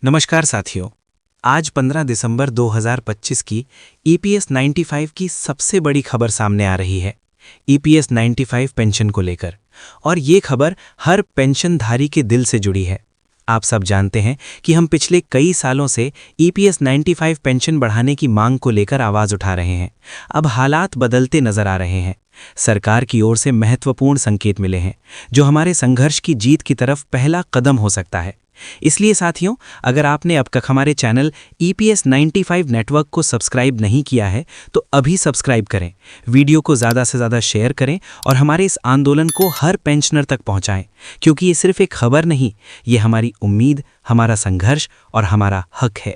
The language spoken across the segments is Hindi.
नमस्कार साथियों। आज 15 दिसंबर 2025 की ईपीएस 95 की सबसे बड़ी खबर सामने आ रही है। ईपीएस 95 पेंशन को लेकर, और ये खबर हर पेंशनधारी के दिल से जुड़ी है। आप सब जानते हैं कि हम पिछले कई सालों से ईपीएस 95 पेंशन बढ़ाने की मांग को लेकर आवाज उठा रहे हैं। अब हालात बदलते नजर आ रहे हैं। सरकार की ओर से महत्वपूर्ण संकेत मिले हैं, जो हमारे संघर्ष की जीत की तरफ पहला कदम हो सकता है। इसलिए साथियों, अगर आपने अब तक हमारे चैनल ईपीएस 95 नेटवर्क को सब्सक्राइब नहीं किया है तो अभी सब्सक्राइब करें, वीडियो को ज़्यादा से ज़्यादा शेयर करें और हमारे इस आंदोलन को हर पेंशनर तक पहुंचाएं, क्योंकि ये सिर्फ एक खबर नहीं, ये हमारी उम्मीद, हमारा संघर्ष और हमारा हक है।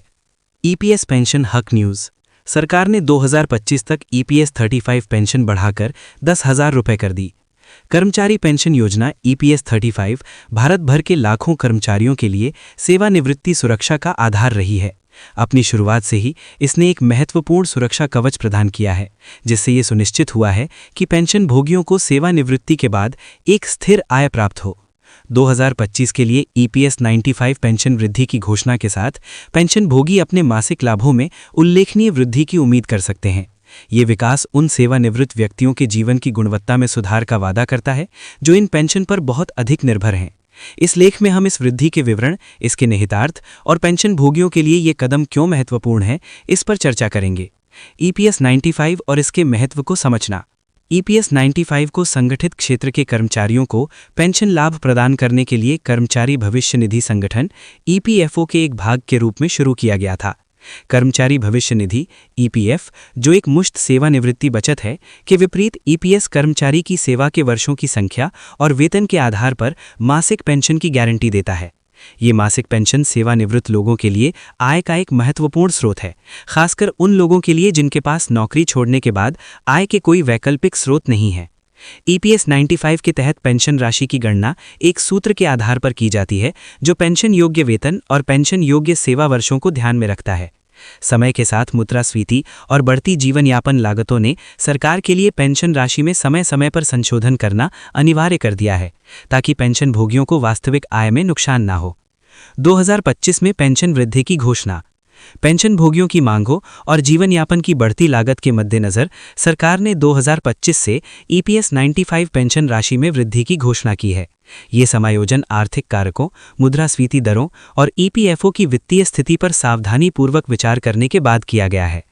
ईपीएस पेंशन हक न्यूज़। सरकार ने 2025 तक ईपीएस 35 पेंशन बढ़ाकर 10,000 रुपये कर दी। कर्मचारी पेंशन योजना ईपीएस 35 भारत भर के लाखों कर्मचारियों के लिए सेवानिवृत्ति सुरक्षा का आधार रही है। अपनी शुरुआत से ही इसने एक महत्वपूर्ण सुरक्षा कवच प्रदान किया है, जिससे ये सुनिश्चित हुआ है कि पेंशन भोगियों को सेवानिवृत्ति के बाद एक स्थिर आय प्राप्त हो। 2025 के लिए ईपीएस 95 पेंशन वृद्धि की घोषणा के साथ पेंशन भोगी अपने मासिक लाभों में उल्लेखनीय वृद्धि की उम्मीद कर सकते हैं। ये विकास उन सेवानिवृत्त व्यक्तियों के जीवन की गुणवत्ता में सुधार का वादा करता है, जो इन पेंशन पर बहुत अधिक निर्भर हैं। इस लेख में हम इस वृद्धि के विवरण, इसके निहितार्थ और पेंशन भोगियों के लिए ये कदम क्यों महत्वपूर्ण है, इस पर चर्चा करेंगे। ईपीएस 95 और इसके महत्व को समझना। ईपीएस 95 को संगठित क्षेत्र के कर्मचारियों को पेंशन लाभ प्रदान करने के लिए कर्मचारी भविष्य निधि संगठन ईपीएफओ के एक भाग के रूप में शुरू किया गया था। कर्मचारी भविष्य निधि ईपीएफ, जो एक मुश्त सेवानिवृत्ति बचत है, के विपरीत ईपीएस कर्मचारी की सेवा के वर्षों की संख्या और वेतन के आधार पर मासिक पेंशन की गारंटी देता है। ये मासिक पेंशन सेवानिवृत्त लोगों के लिए आय का एक महत्वपूर्ण स्रोत है, खासकर उन लोगों के लिए जिनके पास नौकरी छोड़ने के बाद आय के कोई वैकल्पिक स्रोत नहीं है। ईपीएस 95 के तहत पेंशन राशि की गणना एक सूत्र के आधार पर की जाती है, जो पेंशन योग्य वेतन और पेंशन योग्य सेवा वर्षों को ध्यान में रखता है। समय के साथ मुद्रास्फीति और बढ़ती जीवन यापन लागतों ने सरकार के लिए पेंशन राशि में समय समय पर संशोधन करना अनिवार्य कर दिया है, ताकि पेंशन भोगियों को वास्तविक आय में नुकसान ना हो। 2025 में पेंशन वृद्धि की घोषणा। पेंशन भोगियों की मांगों और जीवन यापन की बढ़ती लागत के मद्देनजर सरकार ने 2025 से ईपीएस 95 पेंशन राशि में वृद्धि की घोषणा की है। ये समायोजन आर्थिक कारकों, मुद्रास्फीति दरों और ईपीएफओ की वित्तीय स्थिति पर सावधानीपूर्वक विचार करने के बाद किया गया है।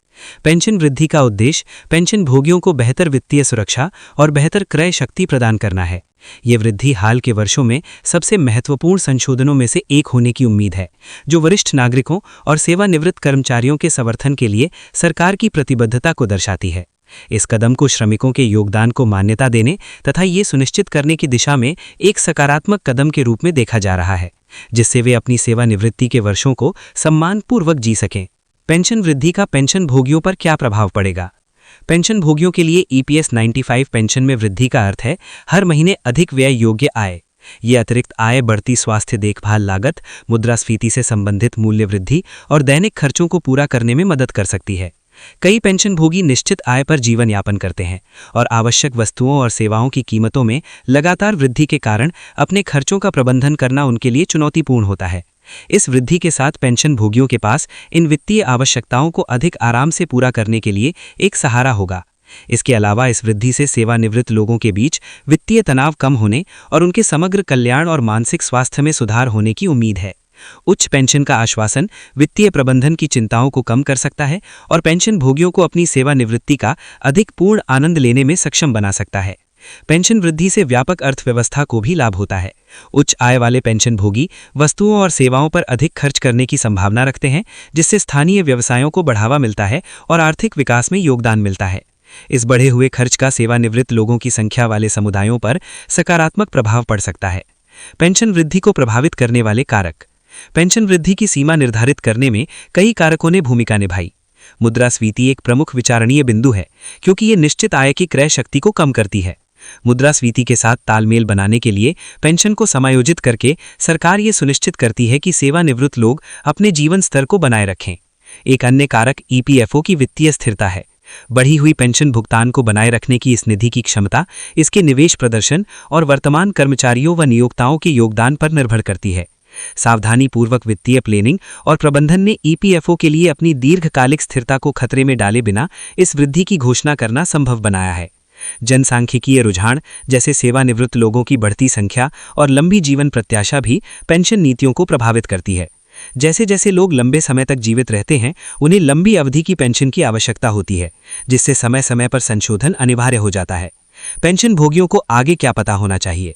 पेंशन वृद्धि का उद्देश्य पेंशन भोगियों को बेहतर वित्तीय सुरक्षा और बेहतर क्रय शक्ति प्रदान करना है। ये वृद्धि हाल के वर्षों में सबसे महत्वपूर्ण संशोधनों में से एक होने की उम्मीद है, जो वरिष्ठ नागरिकों और सेवानिवृत्त कर्मचारियों के समर्थन के लिए सरकार की प्रतिबद्धता को दर्शाती है। इस कदम को श्रमिकों के योगदान को मान्यता देने तथा ये सुनिश्चित करने की दिशा में एक सकारात्मक कदम के रूप में देखा जा रहा है, जिससे वे अपनी सेवानिवृत्ति के वर्षों को सम्मानपूर्वक जी सकें। पेंशन वृद्धि का पेंशन भोगियों पर क्या प्रभाव पड़ेगा? पेंशन भोगियों के लिए ईपीएस 95 पेंशन में वृद्धि का अर्थ है हर महीने अधिक व्यय योग्य आय। ये अतिरिक्त आय बढ़ती स्वास्थ्य देखभाल लागत, मुद्रास्फीति से संबंधित मूल्य वृद्धि और दैनिक खर्चों को पूरा करने में मदद कर सकती है। कई पेंशन भोगी निश्चित आय पर जीवन यापन करते हैं और आवश्यक वस्तुओं और सेवाओं की कीमतों में लगातार वृद्धि के कारण अपने खर्चों का प्रबंधन करना उनके लिए चुनौतीपूर्ण होता है। इस वृद्धि के साथ पेंशन भोगियों के पास इन वित्तीय आवश्यकताओं को अधिक आराम से पूरा करने के लिए एक सहारा होगा। इसके अलावा इस वृद्धि से सेवानिवृत्त लोगों के बीच वित्तीय तनाव कम होने और उनके समग्र कल्याण और मानसिक स्वास्थ्य में सुधार होने की उम्मीद है। उच्च पेंशन का आश्वासन वित्तीय प्रबंधन की चिंताओं को कम कर सकता है और पेंशन भोगियों को अपनी सेवानिवृत्ति का अधिक पूर्ण आनंद लेने में सक्षम बना सकता है। पेंशन वृद्धि से व्यापक अर्थव्यवस्था को भी लाभ होता है। उच्च आय वाले पेंशन भोगी वस्तुओं और सेवाओं पर अधिक खर्च करने की संभावना रखते हैं, जिससे स्थानीय व्यवसायों को बढ़ावा मिलता है और आर्थिक विकास में योगदान मिलता है। इस बढ़े हुए खर्च का सेवानिवृत्त लोगों की संख्या वाले समुदायों पर सकारात्मक प्रभाव पड़ सकता है। पेंशन वृद्धि को प्रभावित करने वाले कारक। पेंशन वृद्धि की सीमा निर्धारित करने में कई कारकों ने भूमिका निभाई। मुद्रास्फीति एक प्रमुख विचारणीय बिंदु है, क्योंकि ये निश्चित आय की क्रय शक्ति को कम करती है। मुद्रास्फीति के साथ तालमेल बनाने के लिए पेंशन को समायोजित करके सरकार ये सुनिश्चित करती है कि सेवानिवृत्त लोग अपने जीवन स्तर को बनाए रखें। एक अन्य कारक ईपीएफओ की वित्तीय स्थिरता है। बढ़ी हुई पेंशन भुगतान को बनाए रखने की इस निधि की क्षमता इसके निवेश प्रदर्शन और वर्तमान कर्मचारियों व नियोक्ताओं के योगदान पर निर्भर करती है। सावधानीपूर्वक वित्तीय प्लानिंग और प्रबंधन ने ईपीएफओ के लिए अपनी दीर्घकालिक स्थिरता को खतरे में डाले बिना इस वृद्धि की घोषणा करना संभव बनाया है। जनसांख्यिकीय रुझान जैसे सेवानिवृत्त लोगों की बढ़ती संख्या और लंबी जीवन प्रत्याशा भी पेंशन नीतियों को प्रभावित करती है। जैसे जैसे लोग लंबे समय तक जीवित रहते हैं, उन्हें लंबी अवधि की पेंशन की आवश्यकता होती है, जिससे समय समय पर संशोधन अनिवार्य हो जाता है। पेंशन भोगियों को आगे क्या पता होना चाहिए?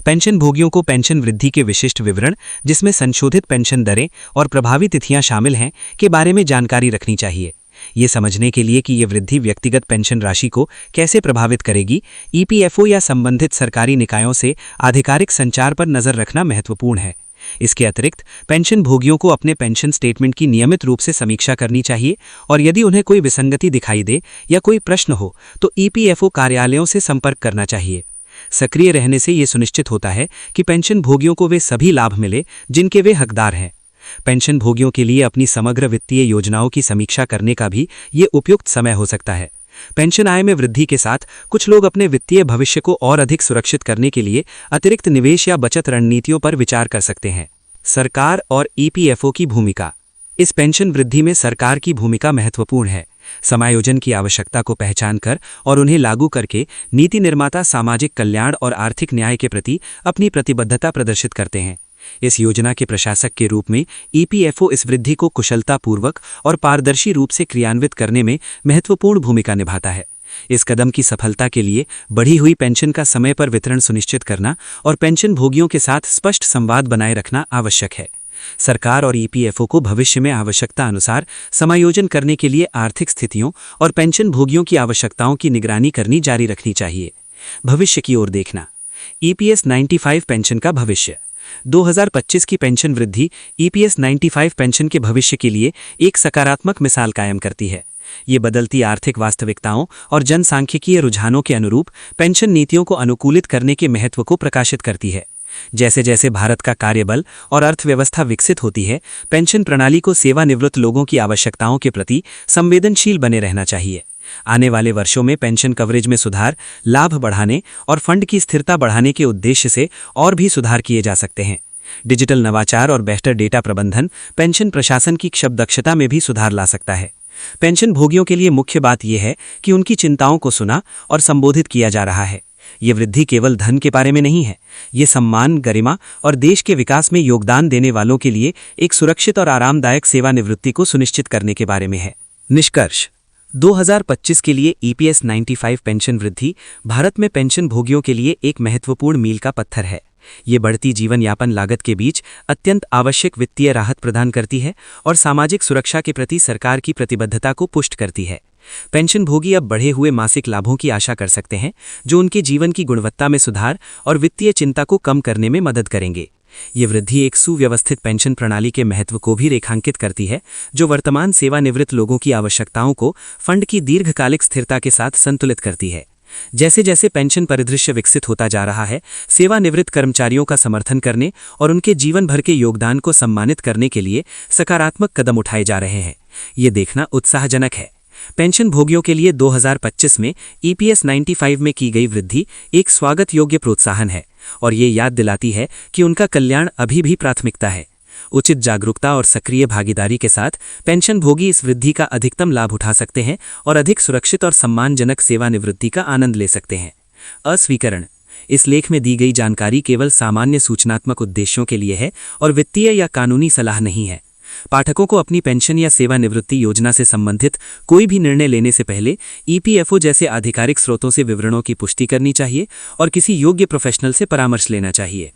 पेंशन भोगियों को पेंशन वृद्धि के विशिष्ट विवरण, जिसमें संशोधित पेंशन दरें और प्रभावी तिथियां शामिल हैं, के बारे में जानकारी रखनी चाहिए। ये समझने के लिए कि ये वृद्धि व्यक्तिगत पेंशन राशि को कैसे प्रभावित करेगी, ईपीएफओ या संबंधित सरकारी निकायों से आधिकारिक संचार पर नजर रखना महत्वपूर्ण है। इसके अतिरिक्त पेंशन भोगियों को अपने पेंशन स्टेटमेंट की नियमित रूप से समीक्षा करनी चाहिए और यदि उन्हें कोई विसंगति दिखाई दे या कोई प्रश्न हो तो ईपीएफओ कार्यालयों से संपर्क करना चाहिए। सक्रिय रहने से ये सुनिश्चित होता है कि पेंशन भोगियों को वे सभी लाभ मिले जिनके वे हकदार हैं। पेंशन भोगियों के लिए अपनी समग्र वित्तीय योजनाओं की समीक्षा करने का भी ये उपयुक्त समय हो सकता है। पेंशन आय में वृद्धि के साथ कुछ लोग अपने वित्तीय भविष्य को और अधिक सुरक्षित करने के लिए अतिरिक्त निवेश या बचत रणनीतियों पर विचार कर सकते हैं। सरकार और ईपीएफओ की भूमिका। इस पेंशन वृद्धि में सरकार की भूमिका महत्वपूर्ण है। समायोजन की आवश्यकता को पहचान कर और उन्हें लागू करके नीति निर्माता सामाजिक कल्याण और आर्थिक न्याय के प्रति अपनी प्रतिबद्धता प्रदर्शित करते हैं। इस योजना के प्रशासक के रूप में ईपीएफओ इस वृद्धि को कुशलतापूर्वक और पारदर्शी रूप से क्रियान्वित करने में महत्वपूर्ण भूमिका निभाता है। इस कदम की सफलता के लिए बढ़ी हुई पेंशन का समय पर वितरण सुनिश्चित करना और पेंशन भोगियों के साथ स्पष्ट संवाद बनाए रखना आवश्यक है। सरकार और ईपीएफओ को भविष्य में आवश्यकता अनुसार समायोजन करने के लिए आर्थिक स्थितियों और पेंशन भोगियों की आवश्यकताओं की निगरानी करनी जारी रखनी चाहिए। भविष्य की ओर देखना। ईपीएस 95 पेंशन का भविष्य। 2025 की पेंशन वृद्धि ईपीएस 95 पेंशन के भविष्य के लिए एक सकारात्मक मिसाल कायम करती है। ये बदलती आर्थिक वास्तविकताओं और जनसांख्यिकीय रुझानों के अनुरूप पेंशन नीतियों को अनुकूलित करने के महत्व को प्रकाशित करती है। जैसे जैसे भारत का कार्यबल और अर्थव्यवस्था विकसित होती है, पेंशन प्रणाली को सेवानिवृत्त लोगों की आवश्यकताओं के प्रति संवेदनशील बने रहना चाहिए। आने वाले वर्षों में पेंशन कवरेज में सुधार, लाभ बढ़ाने और फंड की स्थिरता बढ़ाने के उद्देश्य से और भी सुधार किए जा सकते हैं। डिजिटल नवाचार और बेहतर डेटा प्रबंधन पेंशन प्रशासन की क्षमता दक्षता में भी सुधार ला सकता है। पेंशन भोगियों के लिए मुख्य बात यह है कि उनकी चिंताओं को सुना और संबोधित किया जा रहा है। ये वृद्धि केवल धन के बारे में नहीं है, ये सम्मान, गरिमा और देश के विकास में योगदान देने वालों के लिए एक सुरक्षित और आरामदायक सेवानिवृत्ति को सुनिश्चित करने के बारे में है। निष्कर्ष। 2025 के लिए ईपीएस 95 पेंशन वृद्धि भारत में पेंशन भोगियों के लिए एक महत्वपूर्ण मील का पत्थर है। ये बढ़ती जीवन यापन लागत के बीच अत्यंत आवश्यक वित्तीय राहत प्रदान करती है और सामाजिक सुरक्षा के प्रति सरकार की प्रतिबद्धता को पुष्ट करती है। पेंशन भोगी अब बढ़े हुए मासिक लाभों की आशा कर सकते हैं, जो उनके जीवन की गुणवत्ता में सुधार और वित्तीय चिंता को कम करने में मदद करेंगे। ये वृद्धि एक सुव्यवस्थित पेंशन प्रणाली के महत्व को भी रेखांकित करती है, जो वर्तमान सेवानिवृत्त लोगों की आवश्यकताओं को फंड की दीर्घकालिक स्थिरता के साथ संतुलित करती है। जैसे जैसे पेंशन परिदृश्य विकसित होता जा रहा है, सेवानिवृत्त कर्मचारियों का समर्थन करने और उनके जीवन भर के योगदान को सम्मानित करने के लिए सकारात्मक कदम उठाए जा रहे हैं। ये देखना उत्साहजनक है। पेंशन भोगियों के लिए 2025 में ईपीएस 95 में की गई वृद्धि एक स्वागत योग्य प्रोत्साहन है और ये याद दिलाती है कि उनका कल्याण अभी भी प्राथमिकता है। उचित जागरूकता और सक्रिय भागीदारी के साथ पेंशन भोगी इस वृद्धि का अधिकतम लाभ उठा सकते हैं और अधिक सुरक्षित और सम्मानजनक सेवानिवृत्ति का आनंद ले सकते हैं। अस्वीकरण। इस लेख में दी गई जानकारी केवल सामान्य सूचनात्मक उद्देश्यों के लिए है और वित्तीय या कानूनी सलाह नहीं है। पाठकों को अपनी पेंशन या सेवानिवृत्ति योजना से संबंधित कोई भी निर्णय लेने से पहले ईपीएफओ जैसे आधिकारिक स्रोतों से विवरणों की पुष्टि करनी चाहिए और किसी योग्य प्रोफेशनल से परामर्श लेना चाहिए।